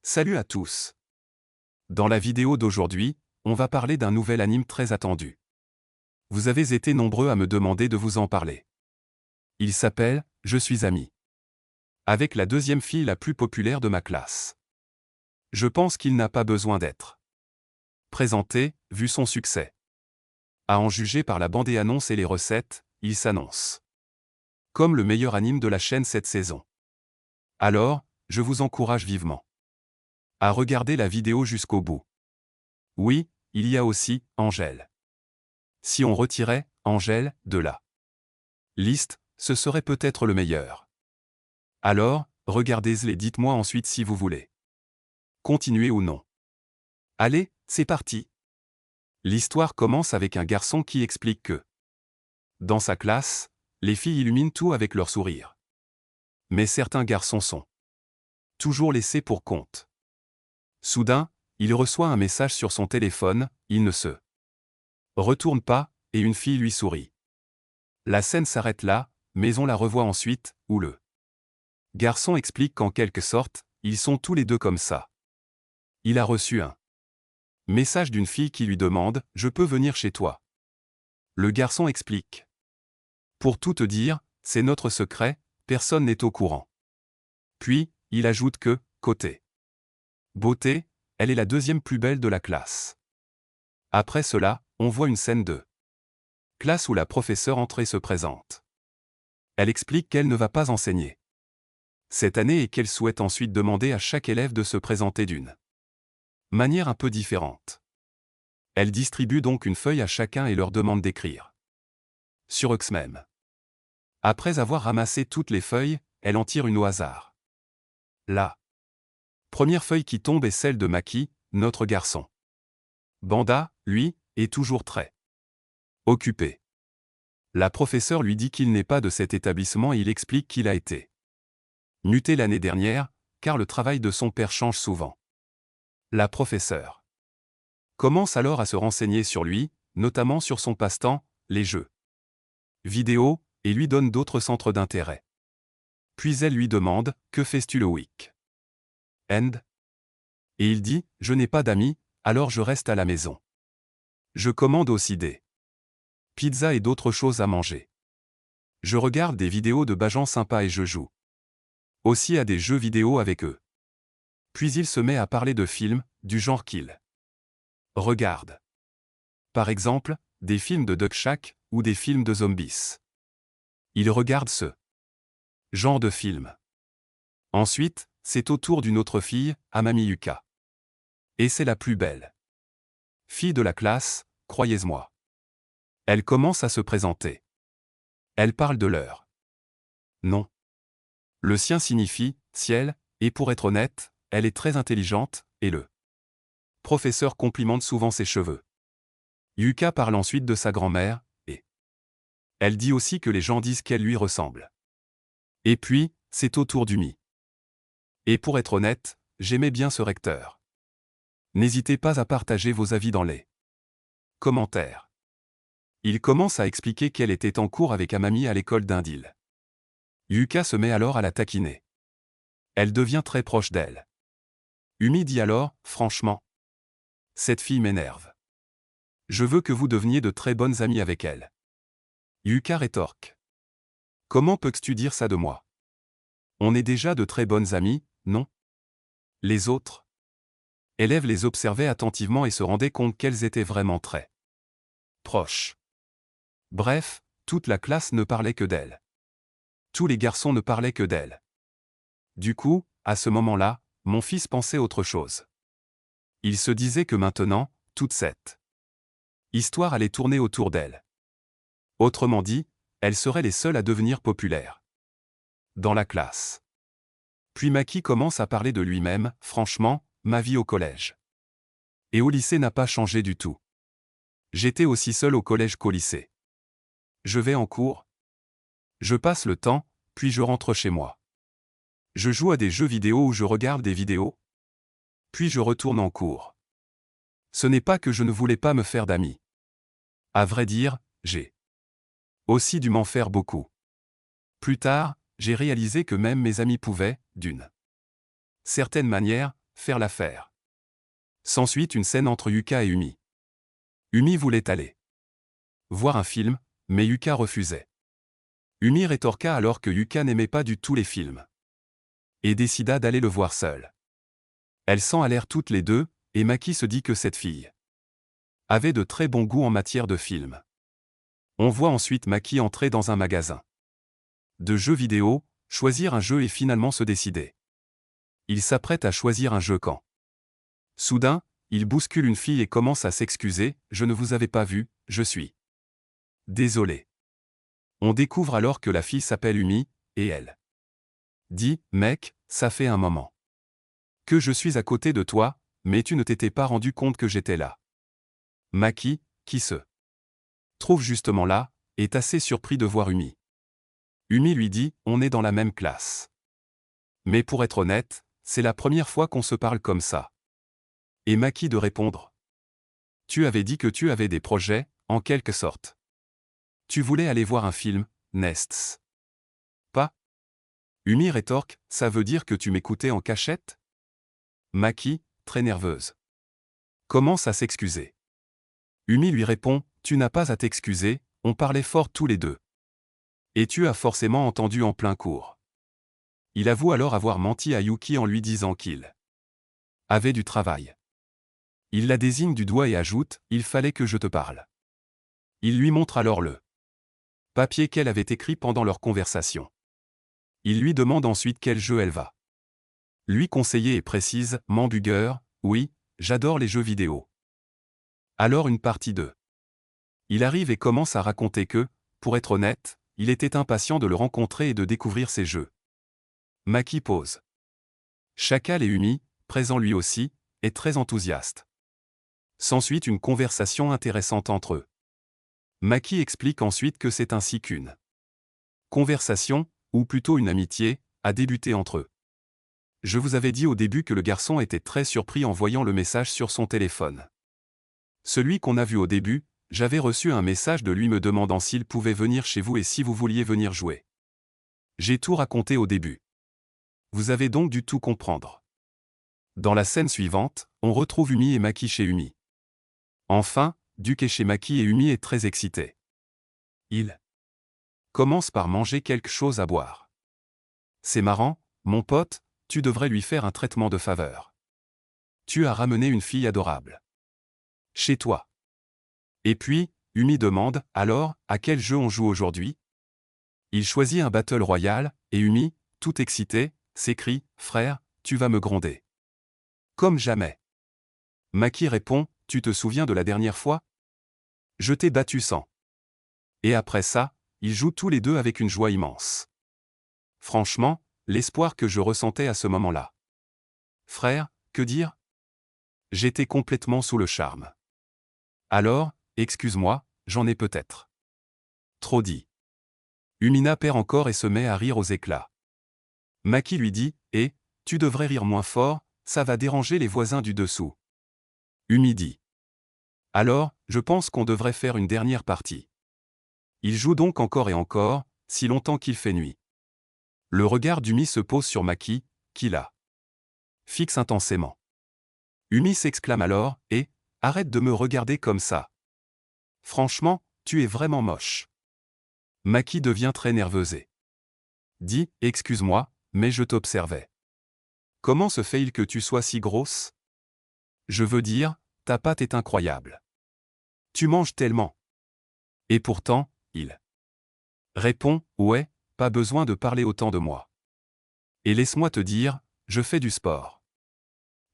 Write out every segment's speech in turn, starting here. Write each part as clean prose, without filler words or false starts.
Salut à tous. Dans la vidéo d'aujourd'hui, on va parler d'un nouvel anime très attendu. Vous avez été nombreux à me demander de vous en parler. Il s'appelle « Je suis ami ». Avec la deuxième fille la plus populaire de ma classe. Je pense qu'il n'a pas besoin d'être présenté, vu son succès. À en juger par la bande-annonce et les recettes, il s'annonce comme le meilleur anime de la chaîne cette saison. Alors, je vous encourage vivement à regarder la vidéo jusqu'au bout. Oui, il y a aussi Angèle. Si on retirait Angèle de la liste, ce serait peut-être le meilleur. Alors, regardez-les et dites-moi ensuite si vous voulez continuer ou non. Allez, c'est parti. L'histoire commence avec un garçon qui explique que dans sa classe, les filles illuminent tout avec leur sourire. Mais certains garçons sont toujours laissés pour compte. Soudain, il reçoit un message sur son téléphone, il ne se retourne pas, et une fille lui sourit. La scène s'arrête là, mais on la revoit ensuite, où le garçon explique qu'en quelque sorte, ils sont tous les deux comme ça. Il a reçu un message d'une fille qui lui demande « Je peux venir chez toi ?» Le garçon explique. Pour tout te dire, c'est notre secret, personne n'est au courant. Puis, il ajoute que, côté beauté, elle est la deuxième plus belle de la classe. Après cela, on voit une scène de classe où la professeure entrée se présente. Elle explique qu'elle ne va pas enseigner cette année et qu'elle souhaite ensuite demander à chaque élève de se présenter d'une manière un peu différente. Elle distribue donc une feuille à chacun et leur demande d'écrire sur eux même. Après avoir ramassé toutes les feuilles, elle en tire une au hasard. La première feuille qui tombe est celle de Maki, notre garçon. Banda, lui, est toujours très occupé. La professeure lui dit qu'il n'est pas de cet établissement et il explique qu'il a été muté l'année dernière, car le travail de son père change souvent. La professeure commence alors à se renseigner sur lui, notamment sur son passe-temps, les jeux vidéo, et lui donne d'autres centres d'intérêt. Puis elle lui demande « Que fais-tu le week-end ?» Et il dit « Je n'ai pas d'amis, alors je reste à la maison. Je commande aussi des pizzas et d'autres choses à manger. Je regarde des vidéos de Bajan sympas et je joue aussi à des jeux vidéo avec eux. » Puis il se met à parler de films, du genre qu'il regarde. Par exemple, des films de Duck Shack, ou des films de zombies. Il regarde ce genre de film. Ensuite, c'est au tour d'une autre fille, Amami Yuka. Et c'est la plus belle fille de la classe, croyez-moi. Elle commence à se présenter. Elle parle de leur nom. Le sien signifie « ciel », et pour être honnête, elle est très intelligente, et le professeur complimente souvent ses cheveux. Yuka parle ensuite de sa grand-mère, et elle dit aussi que les gens disent qu'elle lui ressemble. Et puis, c'est au tour du mi. Et pour être honnête, j'aimais bien ce recteur. N'hésitez pas à partager vos avis dans les commentaires. Il commence à expliquer qu'elle était en cours avec Amami à l'école d'Indil. Yuka se met alors à la taquiner. Elle devient très proche d'elle. Umi dit alors, franchement, cette fille m'énerve. Je veux que vous deveniez de très bonnes amies avec elle. Yuka rétorque. Comment peux-tu dire ça de moi? On est déjà de très bonnes amies, non? Les autres élèves les observaient attentivement et se rendaient compte qu'elles étaient vraiment très proches. Bref, toute la classe ne parlait que d'elle. Tous les garçons ne parlaient que d'elle. Du coup, à ce moment-là, mon fils pensait autre chose. Il se disait que maintenant, toute cette histoire allait tourner autour d'elle. Autrement dit, elles seraient les seules à devenir populaires dans la classe. Puis Maki commence à parler de lui-même, franchement, ma vie au collège et au lycée n'a pas changé du tout. J'étais aussi seul au collège qu'au lycée. Je vais en cours. Je passe le temps, puis je rentre chez moi. Je joue à des jeux vidéo ou je regarde des vidéos. Puis je retourne en cours. Ce n'est pas que je ne voulais pas me faire d'amis. À vrai dire, j'ai aussi dû m'en faire beaucoup. Plus tard, j'ai réalisé que même mes amis pouvaient, d'une certaine manière, faire l'affaire. S'ensuit une scène entre Yuka et Umi. Umi voulait aller voir un film, mais Yuka refusait. Umi rétorqua alors que Yuka n'aimait pas du tout les films. Et décida d'aller le voir seule. Elles s'en allèrent toutes les deux, et Maki se dit que cette fille avait de très bons goûts en matière de films. On voit ensuite Maki entrer dans un magasin de jeux vidéo, choisir un jeu et finalement se décider. Il s'apprête à choisir un jeu quand soudain, il bouscule une fille et commence à s'excuser, « Je ne vous avais pas vu, je suis désolé ». On découvre alors que la fille s'appelle Umi, et elle dit, « Mec, ça fait un moment que je suis à côté de toi, mais tu ne t'étais pas rendu compte que j'étais là ». Maki, qui se trouve justement là, est assez surpris de voir Umi. Umi lui dit, « On est dans la même classe. Mais pour être honnête, c'est la première fois qu'on se parle comme ça. » Et Maki de répondre, « Tu avais dit que tu avais des projets, en quelque sorte. Tu voulais aller voir un film, n'est-ce pas ?» Umi rétorque, « Ça veut dire que tu m'écoutais en cachette ?» Maki, très nerveuse, commence à s'excuser. Umi lui répond, « Tu n'as pas à t'excuser, on parlait fort tous les deux. Et tu as forcément entendu en plein cours. » Il avoue alors avoir menti à Yuki en lui disant qu'il avait du travail. Il la désigne du doigt et ajoute, « Il fallait que je te parle. » Il lui montre alors le papier qu'elle avait écrit pendant leur conversation. Il lui demande ensuite quel jeu elle va lui conseiller et précise, « Hamburger, oui, j'adore les jeux vidéo. » Alors une partie 2. Il arrive et commence à raconter que, pour être honnête, il était impatient de le rencontrer et de découvrir ses jeux. Maki pose. Chacal et Umi, présent lui aussi, est très enthousiaste. S'ensuit une conversation intéressante entre eux. Maki explique ensuite que c'est ainsi qu'une conversation, ou plutôt une amitié, a débuté entre eux. Je vous avais dit au début que le garçon était très surpris en voyant le message sur son téléphone. Celui qu'on a vu au début, j'avais reçu un message de lui me demandant s'il pouvait venir chez vous et si vous vouliez venir jouer. J'ai tout raconté au début. Vous avez donc dû tout comprendre. Dans la scène suivante, on retrouve Umi et Maki chez Umi. Enfin, Duke est chez Maki et Umi est très excité. Il commence par manger quelque chose à boire. C'est marrant, mon pote, tu devrais lui faire un traitement de faveur. Tu as ramené une fille adorable chez toi. Et puis, Umi demande, alors, à quel jeu on joue aujourd'hui? Il choisit un Battle Royale, et Umi, tout excité, s'écrie, frère, tu vas me gronder. Comme jamais. Maki répond, tu te souviens de la dernière fois? Je t'ai battu sans. Et après ça, ils jouent tous les deux avec une joie immense. Franchement, l'espoir que je ressentais à ce moment-là. Frère, que dire? J'étais complètement sous le charme. Alors, excuse-moi, j'en ai peut-être trop dit. Umina perd encore et se met à rire aux éclats. Maki lui dit, « Eh, tu devrais rire moins fort, ça va déranger les voisins du dessous. » Umi dit, « Alors, je pense qu'on devrait faire une dernière partie. » Il joue donc encore et encore, si longtemps qu'il fait nuit. Le regard d'Umi se pose sur Maki, qui la fixe intensément. Umi s'exclame alors, « Eh, arrête de me regarder comme ça. Franchement, tu es vraiment moche. » Maki devient très nerveusé. Dit, « Excuse-moi, mais je t'observais. Comment se fait-il que tu sois si grosse? Je veux dire, ta pâte est incroyable. Tu manges tellement. » Et pourtant, il répond, « Ouais, pas besoin de parler autant de moi. Et laisse-moi te dire, je fais du sport.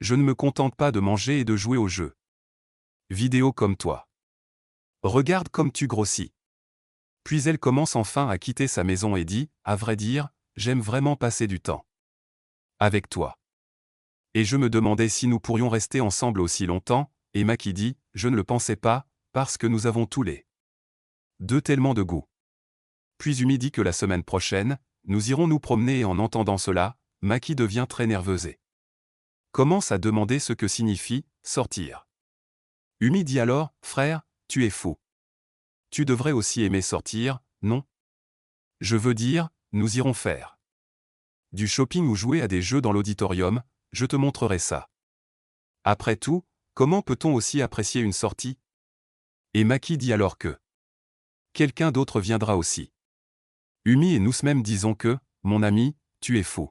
Je ne me contente pas de manger et de jouer aux jeux vidéo comme toi. Regarde comme tu grossis. » Puis elle commence enfin à quitter sa maison et dit, « À vrai dire, j'aime vraiment passer du temps avec toi. Et je me demandais si nous pourrions rester ensemble aussi longtemps, » et Maki dit, « Je ne le pensais pas, parce que nous avons tous les deux tellement de goût. » Puis Umi dit que la semaine prochaine, nous irons nous promener et en entendant cela, Maki devient très nerveuse et commence à demander ce que signifie « sortir ». Umi dit alors, « Frère, tu es fou. Tu devrais aussi aimer sortir, non? Je veux dire, nous irons faire du shopping ou jouer à des jeux dans l'auditorium, je te montrerai ça. Après tout, comment peut-on aussi apprécier une sortie? Et Maki dit alors que quelqu'un d'autre viendra aussi. Umi et nous-mêmes disons que, mon ami, tu es fou.